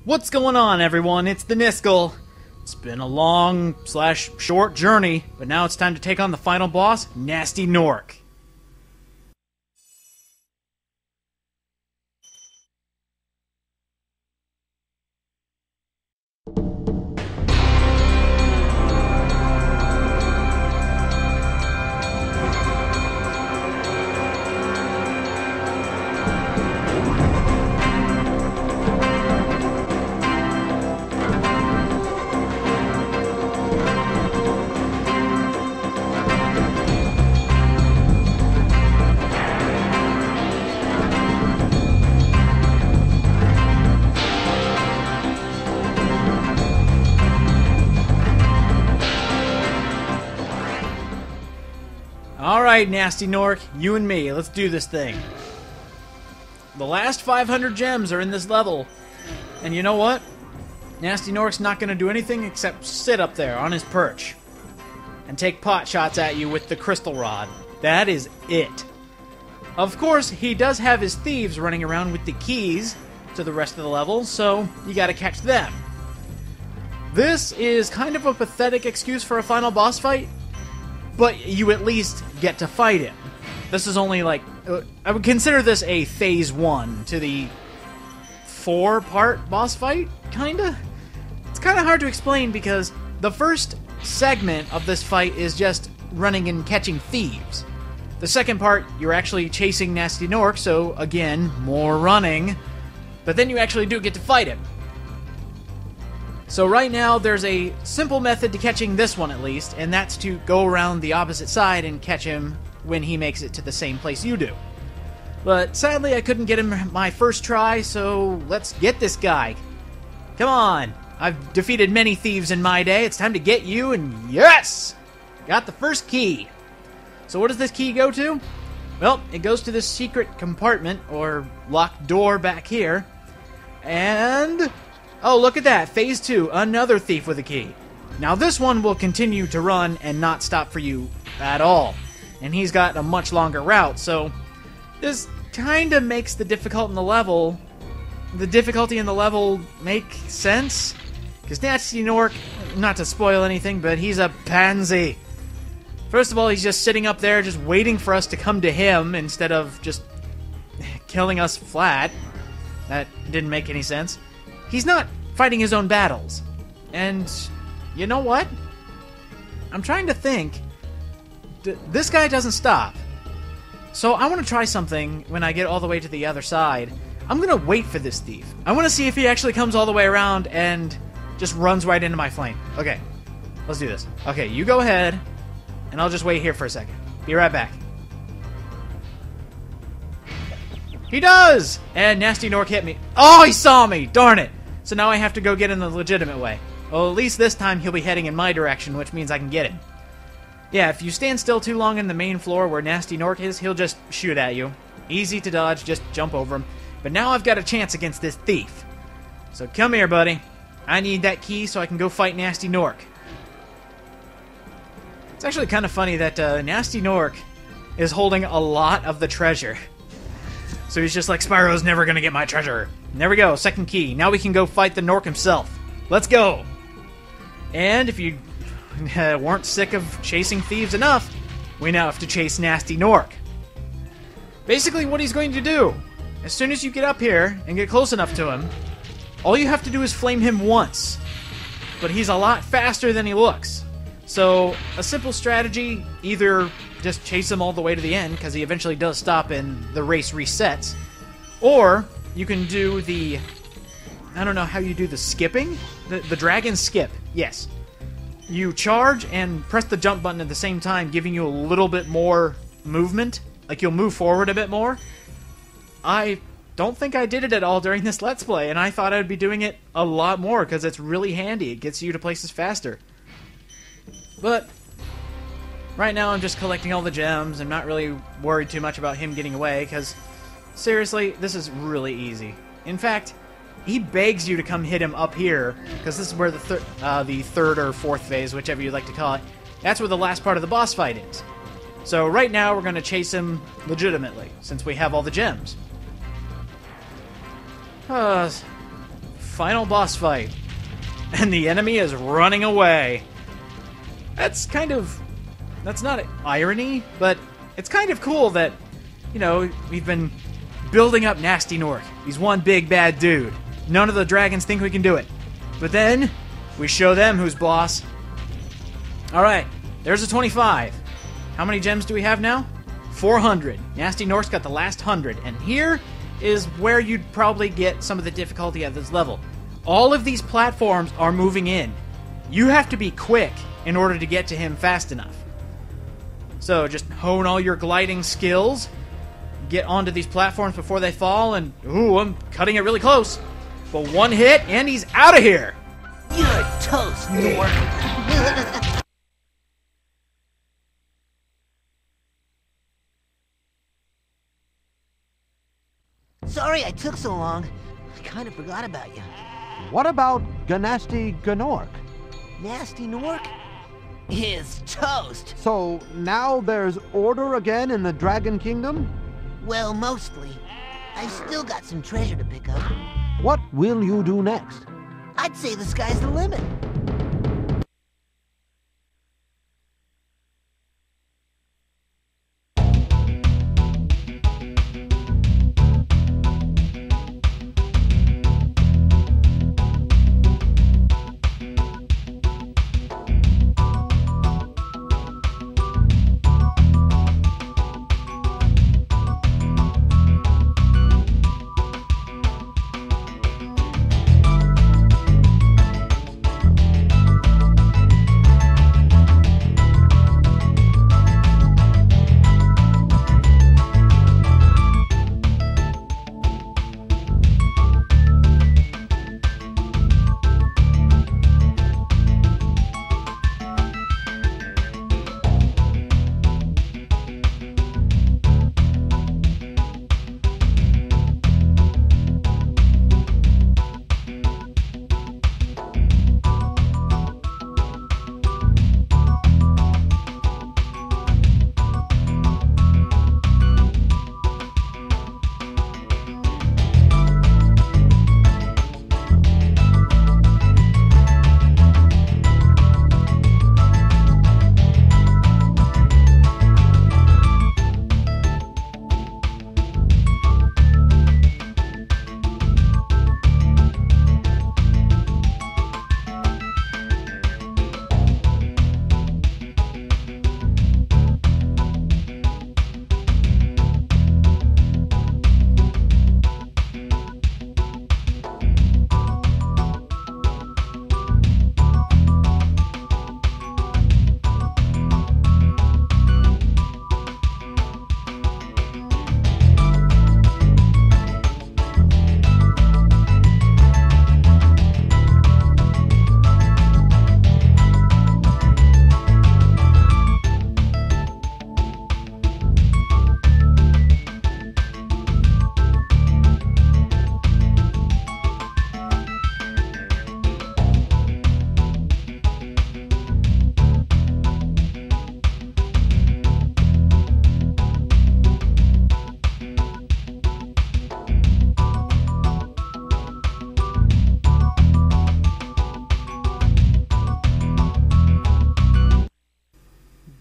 What's going on, everyone? It's the Niskel. It's been a long/short journey, but now it's time to take on the final boss, Gnasty Gnorc. Alright, Gnasty Gnorc, you and me, let's do this thing. The last 500 gems are in this level. And you know what? Gnasty Gnorc's not going to do anything except sit up there on his perch and take pot shots at you with the crystal rod. That is it. Of course, he does have his thieves running around with the keys to the rest of the level, so you gotta catch them. This is kind of a pathetic excuse for a final boss fight, but you at least get to fight him. This is only like... I would consider this a phase 1 to the 4-part boss fight, kinda? It's kinda hard to explain because the first segment of this fight is just running and catching thieves. The second part, you're actually chasing Gnasty Gnorc, so again, more running. But then you actually do get to fight him. So right now, there's a simple method to catching this one at least, and that's to go around the opposite side and catch him when he makes it to the same place you do. But sadly, I couldn't get him my first try, so let's get this guy. Come on! I've defeated many thieves in my day, it's time to get you, and yes! Got the first key. So what does this key go to? Well, it goes to this secret compartment, or locked door back here, and... oh, look at that, phase 2, another thief with a key. Now this one will continue to run and not stop for you at all. And he's got a much longer route, so this kinda makes the difficulty in the level make sense. Because Gnasty Gnorc, not to spoil anything, but he's a pansy. First of all, he's just sitting up there just waiting for us to come to him instead of just killing us flat. That didn't make any sense. He's not fighting his own battles. And you know what? I'm trying to think. This guy doesn't stop. So I want to try something when I get all the way to the other side. I'm going to wait for this thief. I want to see if he actually comes all the way around and just runs right into my flame. Okay, let's do this. Okay, you go ahead, and I'll just wait here for a second. Be right back. He does! And Gnasty Gnorc hit me. Oh, he saw me! Darn it! So now I have to go get in the legitimate way. Well, at least this time he'll be heading in my direction, which means I can get him. Yeah, if you stand still too long in the main floor where Gnasty Gnorc is, he'll just shoot at you. Easy to dodge, just jump over him. But now I've got a chance against this thief. So come here, buddy. I need that key so I can go fight Gnasty Gnorc. It's actually kind of funny that Gnasty Gnorc is holding a lot of the treasure. So he's just like, Spyro's never gonna get my treasure. And there we go, second key. Now we can go fight the Gnorc himself. Let's go! And if you weren't sick of chasing thieves enough, we now have to chase Gnasty Gnorc. Basically what he's going to do, as soon as you get up here and get close enough to him, all you have to do is flame him once. But he's a lot faster than he looks. So, a simple strategy, either just chase him all the way to the end, because he eventually does stop and the race resets, or you can do the... I don't know how you do the skipping? The dragon skip, yes. You charge and press the jump button at the same time, giving you a little bit more movement. Like, you'll move forward a bit more. I don't think I did it at all during this Let's Play, and I thought I'd be doing it a lot more, because it's really handy. It gets you to places faster. But right now I'm just collecting all the gems. I'm not really worried too much about him getting away, because seriously, this is really easy. In fact, he begs you to come hit him up here, because this is where the third or fourth phase, whichever you'd like to call it, that's where the last part of the boss fight is. So right now we're going to chase him legitimately, since we have all the gems. final boss fight. And the enemy is running away. That's not irony, but it's kind of cool that, you know, we've been building up Gnasty Gnorc. He's one big bad dude. None of the dragons think we can do it. But then, we show them who's boss. Alright, there's a 25. How many gems do we have now? 400. Gnasty Gnorc's got the last 100. And here is where you'd probably get some of the difficulty at this level. All of these platforms are moving in. You have to be quick in order to get to him fast enough. So just hone all your gliding skills, get onto these platforms before they fall, and ooh, I'm cutting it really close. But one hit, and he's out of here! You're toast, Gnorc. Sorry I took so long. I kind of forgot about you. What about Gnasty Gnorc? Gnasty Gnorc is toast. So now there's order again in the Dragon Kingdom? Well, mostly. I've still got some treasure to pick up. What will you do next? I'd say the sky's the limit.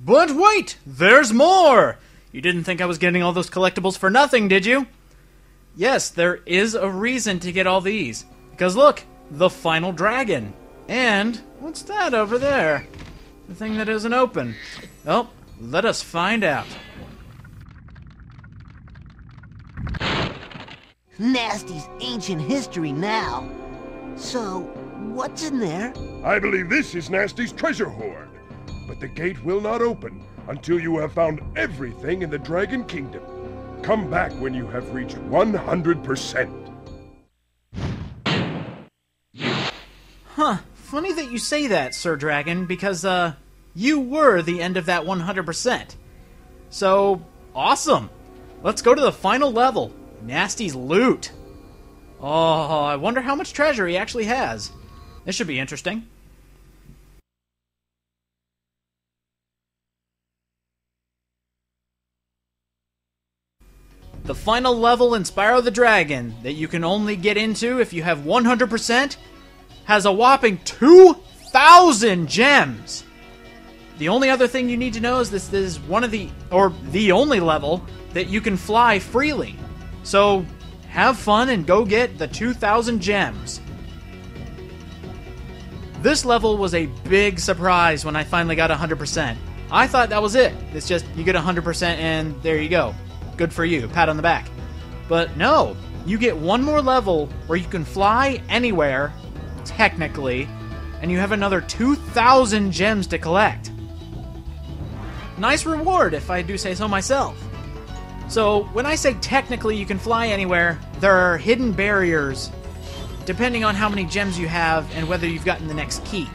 But wait! There's more! You didn't think I was getting all those collectibles for nothing, did you? Yes, there is a reason to get all these. Because look, the final dragon. And, what's that over there? The thing that isn't open. Well, let us find out. Gnasty's ancient history now. So, what's in there? I believe this is Gnasty's treasure hoard. But the gate will not open until you have found everything in the Dragon Kingdom. Come back when you have reached 100%. Huh. Funny that you say that, Sir Dragon, because, you were the end of that 100%. So, awesome! Let's go to the final level, Gnasty's loot. Oh, I wonder how much treasure he actually has. This should be interesting. The final level in Spyro the Dragon that you can only get into if you have 100% has a whopping 2,000 gems. The only other thing you need to know is this is the only level that you can fly freely. So have fun and go get the 2,000 gems. This level was a big surprise when I finally got 100%. I thought that was it. It's just you get 100% and there you go. Good for you. Pat on the back. But no, you get one more level where you can fly anywhere, technically, and you have another 2,000 gems to collect. Nice reward, if I do say so myself. So, when I say technically you can fly anywhere, there are hidden barriers depending on how many gems you have and whether you've gotten the next key.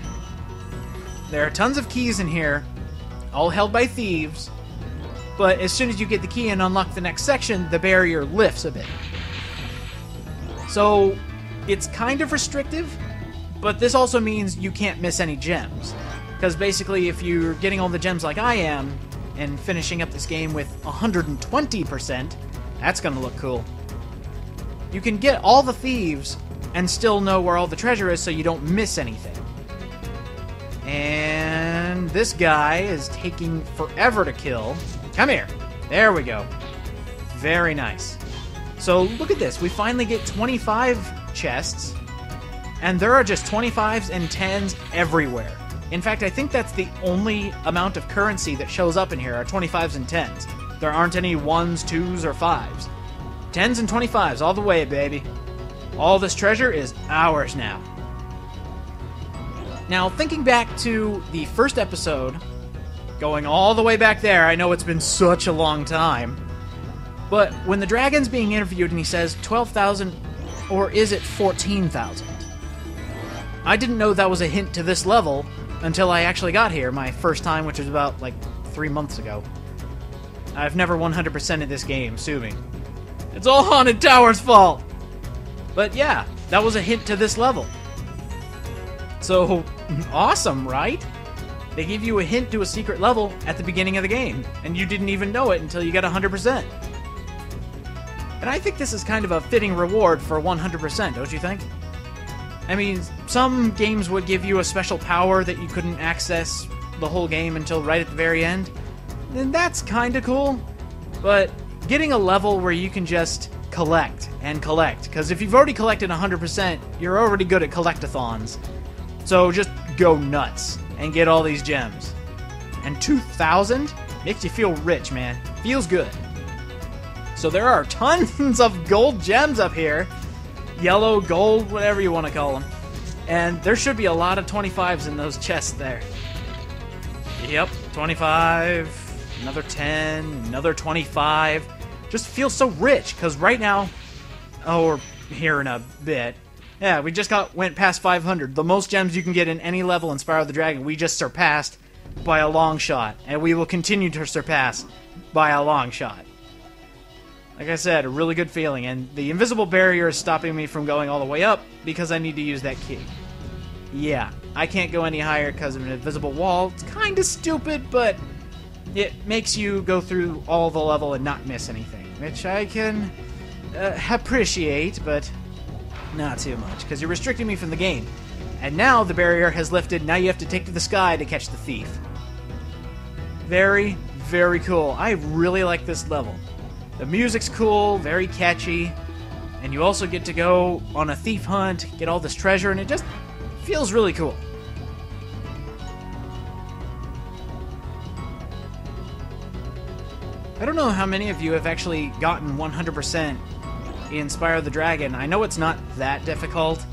There are tons of keys in here, all held by thieves, but as soon as you get the key and unlock the next section, the barrier lifts a bit. So, it's kind of restrictive, but this also means you can't miss any gems. Because basically, if you're getting all the gems like I am, and finishing up this game with 120%, that's gonna look cool. You can get all the thieves and still know where all the treasure is so you don't miss anything. And this guy is taking forever to kill. Come here. There we go. Very nice. So look at this. We finally get 25 chests, and there are just 25s and 10s everywhere. In fact, I think that's the only amount of currency that shows up in here are 25s and 10s. There aren't any 1s, 2s, or 5s. 10s and 25s all the way, baby. All this treasure is ours now. Now, thinking back to the first episode, going all the way back there, I know it's been such a long time, but when the dragon's being interviewed and he says 12,000, or is it 14,000? I didn't know that was a hint to this level until I actually got here, my first time, which was about, 3 months ago. I've never 100%ed this game, sue me. It's all Haunted Tower's fault! But yeah, that was a hint to this level. So, awesome, right? They give you a hint to a secret level at the beginning of the game, and you didn't even know it until you got 100%. And I think this is kind of a fitting reward for 100%, don't you think? I mean, some games would give you a special power that you couldn't access the whole game until right at the very end. And that's kinda cool. But getting a level where you can just collect and collect, because if you've already collected 100%, you're already good at collectathons. So just go nuts and get all these gems. And 2,000 makes you feel rich, man. Feels good. So there are tons of gold gems up here. Yellow, gold, whatever you want to call them. And there should be a lot of 25s in those chests there. Yep, 25, another 10, another 25. Just feels so rich, because right now, or here in a bit, yeah, we just went past 500. The most gems you can get in any level in Spyro the Dragon, we just surpassed by a long shot. And we will continue to surpass by a long shot. Like I said, a really good feeling, and the invisible barrier is stopping me from going all the way up because I need to use that key. Yeah, I can't go any higher because of an invisible wall. It's kind of stupid, but it makes you go through all the level and not miss anything, which I can appreciate, but not too much, because you're restricting me from the game. And now the barrier has lifted, now you have to take to the sky to catch the thief. Very, very cool. I really like this level. The music's cool, very catchy, and you also get to go on a thief hunt, get all this treasure, and it just feels really cool. I don't know how many of you have actually gotten 100% in Spyro the Dragon. I know it's not that difficult.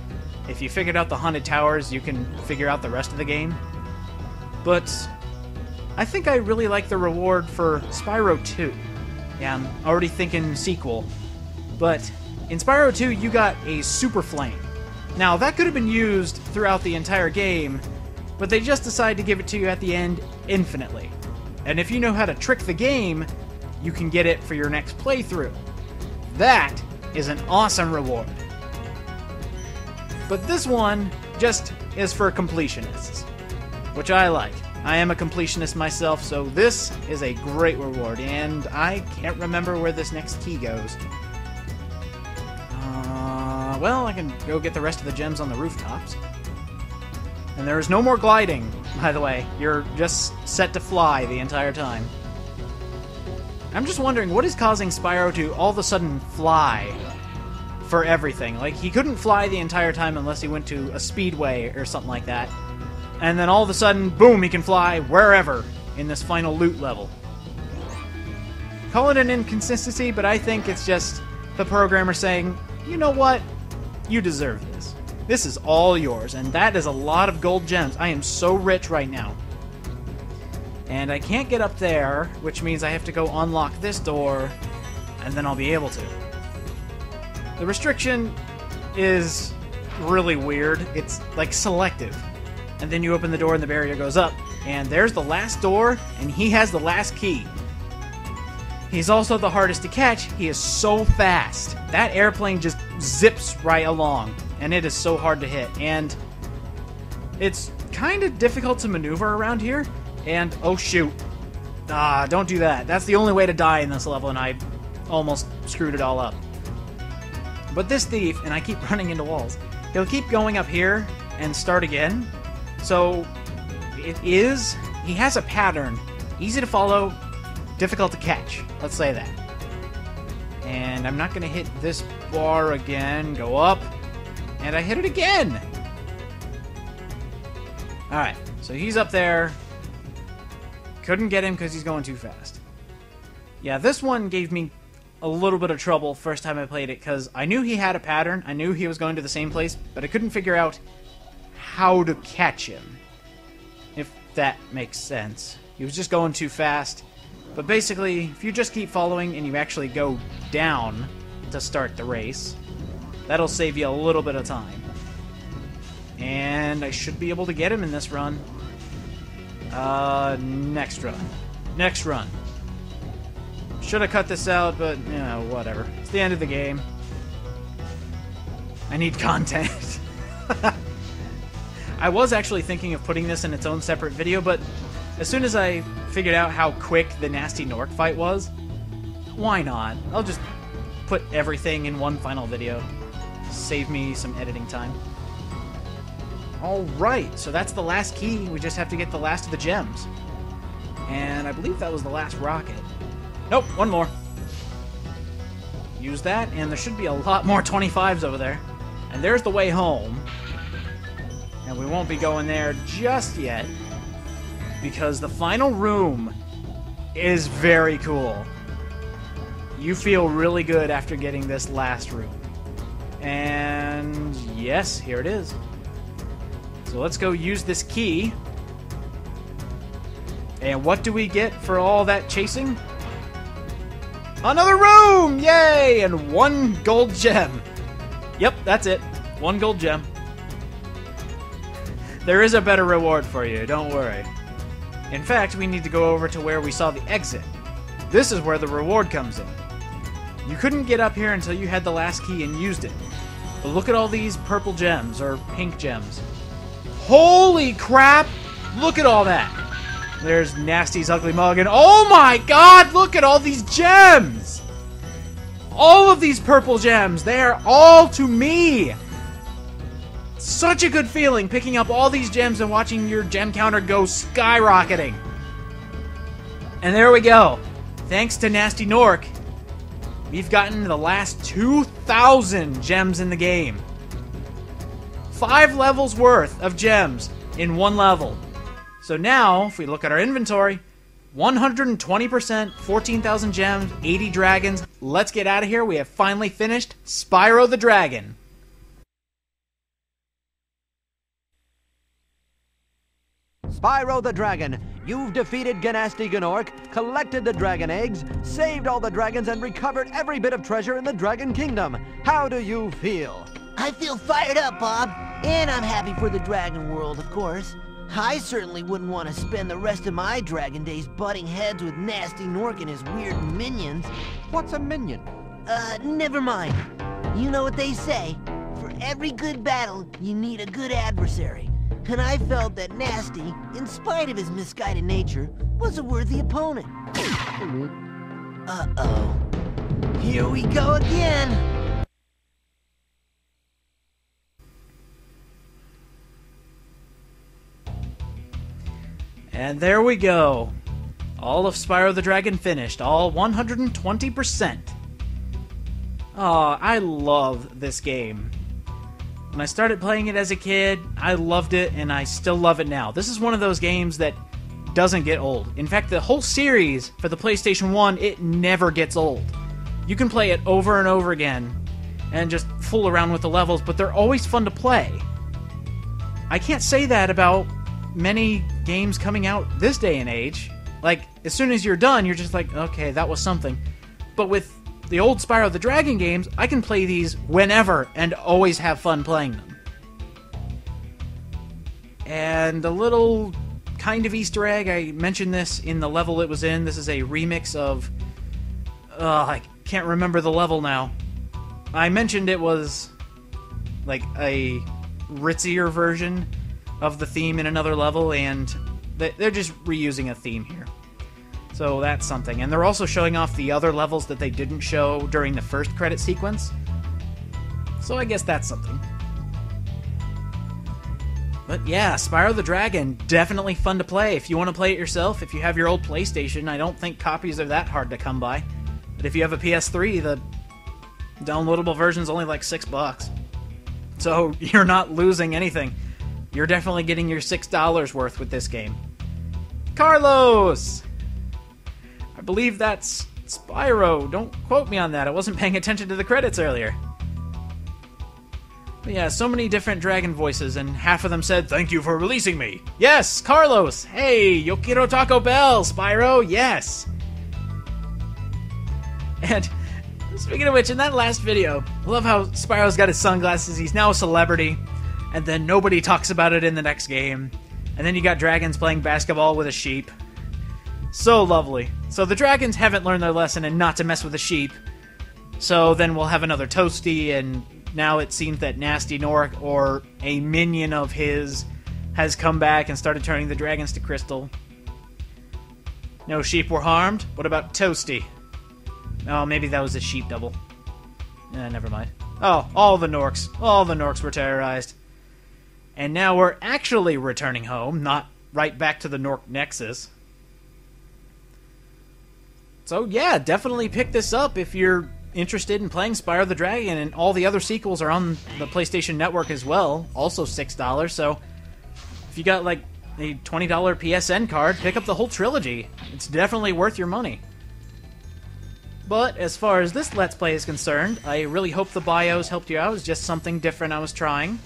If you figured out the Haunted Towers, you can figure out the rest of the game. But I think I really like the reward for Spyro 2. Yeah, I'm already thinking sequel. But in Spyro 2, you got a Super Flame. Now, that could have been used throughout the entire game, but they just decided to give it to you at the end infinitely. And if you know how to trick the game, you can get it for your next playthrough. That is an awesome reward. But this one just is for completionists, which I like. I am a completionist myself, so this is a great reward, and I can't remember where this next key goes. Well, I can go get the rest of the gems on the rooftops. And there's no more gliding, by the way. You're just set to fly the entire time. I'm just wondering, what is causing Spyro to all of a sudden fly for everything? Like, he couldn't fly the entire time unless he went to a speedway or something like that. And then all of a sudden, boom, he can fly wherever in this final loot level. Call it an inconsistency, but I think it's just the programmer saying, you know what? You deserve this. This is all yours, and that is a lot of gold gems. I am so rich right now. And I can't get up there, which means I have to go unlock this door, and then I'll be able to. The restriction is really weird. It's like selective. And then you open the door and the barrier goes up, and there's the last door, and he has the last key. He's also the hardest to catch. He is so fast. That airplane just zips right along, and it is so hard to hit. And it's kind of difficult to maneuver around here. And, oh shoot. Don't do that. That's the only way to die in this level, and I almost screwed it all up. But this thief, and I keep running into walls, he'll keep going up here and start again. So, he has a pattern. Easy to follow, difficult to catch. Let's say that. And I'm not going to hit this bar again. Go up. And I hit it again! Alright, so he's up there. Couldn't get him because he's going too fast. Yeah, this one gave me a little bit of trouble first time I played it, because I knew he had a pattern. I knew he was going to the same place, but I couldn't figure out how to catch him. If that makes sense. He was just going too fast. But basically, if you just keep following and you actually go down to start the race, that'll save you a little bit of time. And I should be able to get him in this run. Next run. Next run. Should have cut this out, but, you know, whatever. It's the end of the game. I need content. I was actually thinking of putting this in its own separate video, but as soon as I figured out how quick the Gnasty Gnorc fight was, why not? I'll just put everything in one final video. Save me some editing time. Alright, so that's the last key. We just have to get the last of the gems. And I believe that was the last rocket. Nope, one more. Use that, and there should be a lot more 25s over there. And there's the way home. And we won't be going there just yet, because the final room is very cool. You feel really good after getting this last room. And yes, here it is. So let's go use this key. And what do we get for all that chasing? Another room! Yay! And 1 gold gem. Yep, that's it. 1 gold gem. There is a better reward for you, don't worry. In fact, we need to go over to where we saw the exit. This is where the reward comes in. You couldn't get up here until you had the last key and used it. But look at all these purple gems, or pink gems. Holy crap! Look at all that! There's Gnasty's ugly mug, and oh my god, look at all these gems! All of these purple gems, they are all to me! Such a good feeling, picking up all these gems and watching your gem counter go skyrocketing. And there we go. Thanks to Gnasty Gnorc, we've gotten the last 2,000 gems in the game. 5 levels worth of gems in 1 level. So now, if we look at our inventory, 120%, 14,000 gems, 80 dragons. Let's get out of here. We have finally finished Spyro the Dragon. Spyro the Dragon, you've defeated Gnasty Gnorc, collected the dragon eggs, saved all the dragons, and recovered every bit of treasure in the Dragon Kingdom. How do you feel? I feel fired up, Bob. And I'm happy for the dragon world, of course. I certainly wouldn't want to spend the rest of my dragon days butting heads with Gnasty Gnorc and his weird minions. What's a minion? Never mind. You know what they say. For every good battle, you need a good adversary. and I felt that Gnasty, in spite of his misguided nature, was a worthy opponent. Uh-oh. Here we go again! And there we go. All of Spyro the Dragon finished, all 120%. Oh, I love this game. When I started playing it as a kid, I loved it, and I still love it now. This is one of those games that doesn't get old. In fact, the whole series for the PlayStation 1, it never gets old. You can play it over and over again and just fool around with the levels, but they're always fun to play. I can't say that about many games coming out this day and age. Like, as soon as you're done, you're just like, okay, that was something. But with the old Spyro the Dragon games, I can play these whenever and always have fun playing them. And a little kind of Easter egg, I mentioned this in the level it was in. This is a remix of... I can't remember the level now. I mentioned it was like a ritzier version of the theme in another level, and they're just reusing a theme here. So that's something. And they're also showing off the other levels that they didn't show during the first credit sequence. So I guess that's something. But yeah, Spyro the Dragon, definitely fun to play. If you want to play it yourself, if you have your old PlayStation, I don't think copies are that hard to come by. But if you have a PS3, the downloadable version's only like $6. So you're not losing anything. You're definitely getting your $6 worth with this game. Carlos! I believe that's Spyro. Don't quote me on that. I wasn't paying attention to the credits earlier. But yeah, so many different dragon voices, and half of them said, "Thank you for releasing me." Yes, Carlos! Hey, yo quiero Taco Bell, Spyro, yes! And speaking of which, in that last video, I love how Spyro's got his sunglasses, he's now a celebrity, and then nobody talks about it in the next game. And then you got dragons playing basketball with a sheep. So lovely. So the dragons haven't learned their lesson and not to mess with the sheep. So then we'll have another Toasty, and now it seems that Gnasty Gnorc, or a minion of his, has come back and started turning the dragons to crystal. No sheep were harmed? What about Toasty? Oh, maybe that was a sheep double. Never mind. Oh, all the Gnorcs were terrorized. And now we're actually returning home, not right back to the Gnorc Nexus. So yeah, definitely pick this up if you're interested in playing Spyro the Dragon, and all the other sequels are on the PlayStation Network as well, also $6, so if you got like a $20 PSN card, pick up the whole trilogy. It's definitely worth your money. But as far as this Let's Play is concerned, I really hope the bios helped you out. It's just something different I was trying.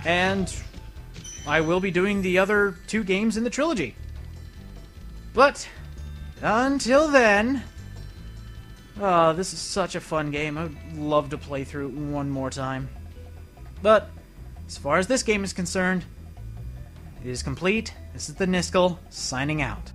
And I will be doing the other 2 games in the trilogy. But until then, this is such a fun game. I would love to play through it one more time. But as far as this game is concerned, it is complete. This is the Niskel, signing out.